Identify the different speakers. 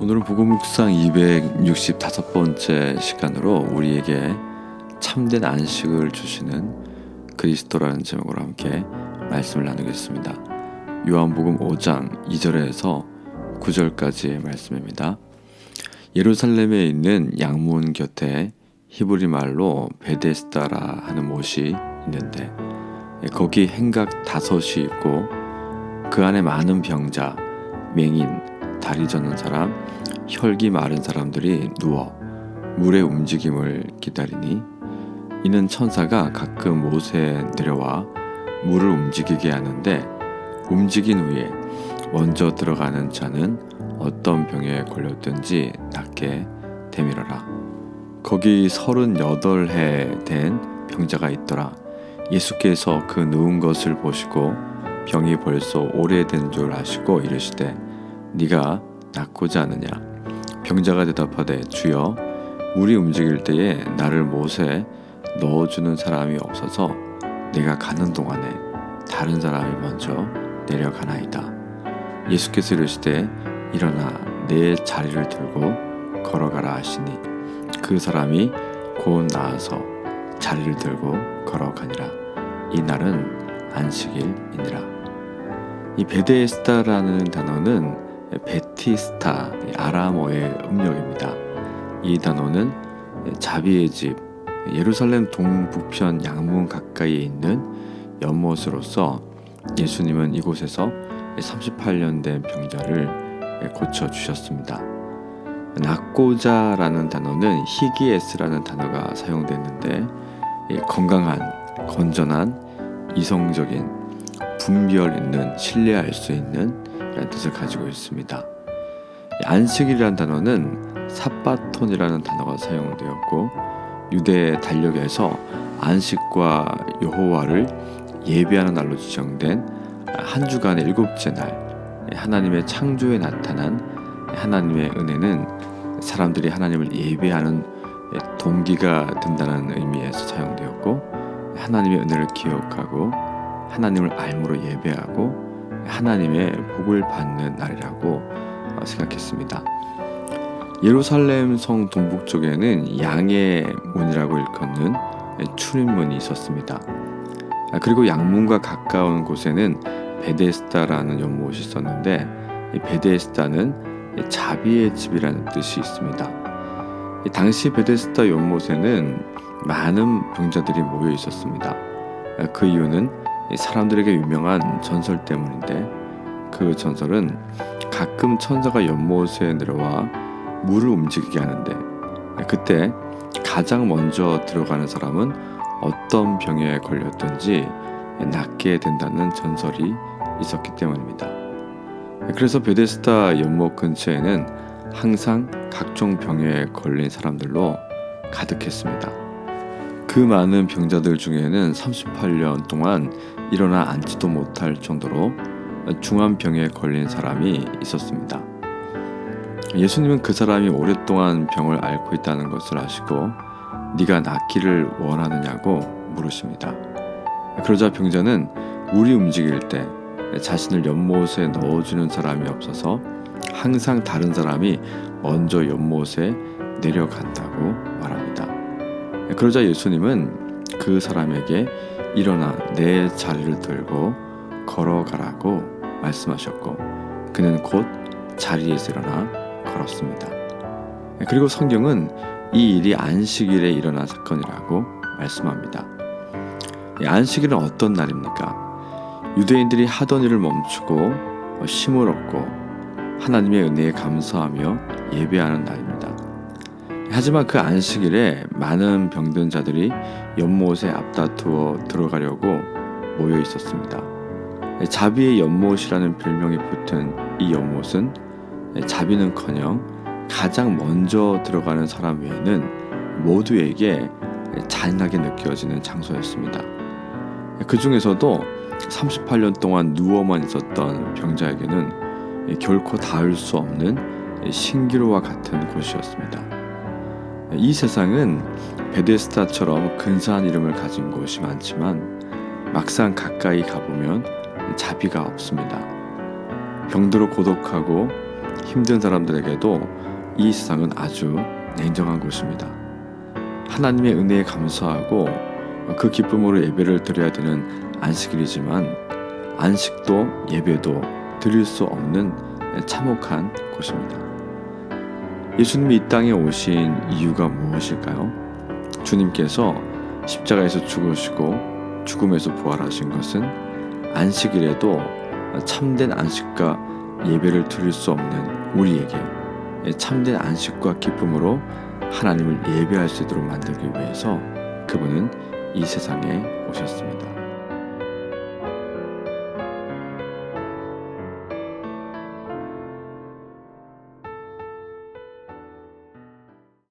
Speaker 1: 오늘은 복음 묵상 265번째 시간으로 우리에게 참된 안식을 주시는 그리스도라는 제목으로 함께 말씀을 나누겠습니다. 요한복음 5장 2절에서 9절까지의 말씀입니다. 예루살렘에 있는 양문 곁에 히브리 말로 베데스다라 하는 못이 있는데 거기 행각 5이 있고 그 안에 많은 병자, 맹인, 다리 젖는 사람, 혈기 마른 사람들이 누워 물의 움직임을 기다리니 이는 천사가 가끔 못에 내려와 물을 움직이게 하는데 움직인 후에 먼저 들어가는 자는 어떤 병에 걸렸든지 낫게 되밀어라. 거기 38해 된 병자가 있더라. 예수께서 그 누운 것을 보시고 병이 벌써 오래된 줄 아시고 이르시되 네가 낫고자 하느냐? 병자가 대답하되 주여 물이 움직일 때에 나를 못에 넣어주는 사람이 없어서 내가 가는 동안에 다른 사람이 먼저 내려가나이다. 예수께서 이르시되 일어나 내 자리를 들고 걸어가라 하시니 그 사람이 곧 나아서 자리를 들고 걸어가니라. 이 날은 안식일이니라. 이 베데스다라는 단어는 베티스타, 아람어의 음력입니다. 이 단어는 자비의 집, 예루살렘 동북편 양문 가까이에 있는 연못으로서 예수님은 이곳에서 38년 된 병자를 고쳐주셨습니다. 낫고자라는 단어는 히기에스라는 단어가 사용됐는데 건강한, 건전한, 이성적인, 분별 있는, 신뢰할 수 있는 이라는 뜻을 가지고 있습니다. 안식일이라는 단어는 삽바톤이라는 단어가 사용되었고 유대 달력에서 안식과 여호와를 예배하는 날로 지정된 한 주간의 7째 날, 하나님의 창조에 나타난 하나님의 은혜는 사람들이 하나님을 예배하는 동기가 된다는 의미에서 사용되었고 하나님의 은혜를 기억하고 하나님을 알므로 예배하고 하나님의 복을 받는 날이라고 생각했습니다. 예루살렘 성 동북쪽에는 양의 문이라고 일컫는 출입문이 있었습니다. 그리고 양문과 가까운 곳에는 베데스다라는 연못이 있었는데 이 베데스다는 자비의 집이라는 뜻이 있습니다. 당시 베데스다 연못에는 많은 병자들이 모여 있었습니다. 그 이유는 사람들에게 유명한 전설 때문인데 그 전설은 가끔 천사가 연못에 내려와 물을 움직이게 하는데 그때 가장 먼저 들어가는 사람은 어떤 병에 걸렸든지 낫게 된다는 전설이 있었기 때문입니다. 그래서 베데스다 연못 근처에는 항상 각종 병에 걸린 사람들로 가득했습니다. 그 많은 병자들 중에는 38년 동안 일어나 앉지도 못할 정도로 중환병에 걸린 사람이 있었습니다. 예수님은 그 사람이 오랫동안 병을 앓고 있다는 것을 아시고 네가 낫기를 원하느냐고 물으십니다. 그러자 병자는 물이 움직일 때 자신을 연못에 넣어주는 사람이 없어서 항상 다른 사람이 먼저 연못에 내려간다고 말합니다. 그러자 예수님은 그 사람에게 일어나 내 자리를 들고 걸어가라고 말씀하셨고 그는 곧 자리에서 일어나 걸었습니다. 그리고 성경은 이 일이 안식일에 일어난 사건이라고 말씀합니다. 안식일은 어떤 날입니까? 유대인들이 하던 일을 멈추고 쉼을 얻고 하나님의 은혜에 감사하며 예배하는 날입니다. 하지만 그 안식일에 많은 병든 자들이 연못에 앞다투어 들어가려고 모여 있었습니다. 자비의 연못이라는 별명이 붙은 이 연못은 자비는커녕 가장 먼저 들어가는 사람 외에는 모두에게 잔인하게 느껴지는 장소였습니다. 그 중에서도 38년 동안 누워만 있었던 병자에게는 결코 닿을 수 없는 신기루와 같은 곳이었습니다. 이 세상은 베데스다처럼 근사한 이름을 가진 곳이 많지만 막상 가까이 가보면 자비가 없습니다. 병들어 고독하고 힘든 사람들에게도 이 세상은 아주 냉정한 곳입니다. 하나님의 은혜에 감사하고 그 기쁨으로 예배를 드려야 되는 안식일이지만 안식도 예배도 드릴 수 없는 참혹한 곳입니다. 예수님이 이 땅에 오신 이유가 무엇일까요? 주님께서 십자가에서 죽으시고 죽음에서 부활하신 것은 안식일에도 참된 안식과 예배를 드릴 수 없는 우리에게 참된 안식과 기쁨으로 하나님을 예배할 수 있도록 만들기 위해서 그분은 이 세상에 오셨습니다.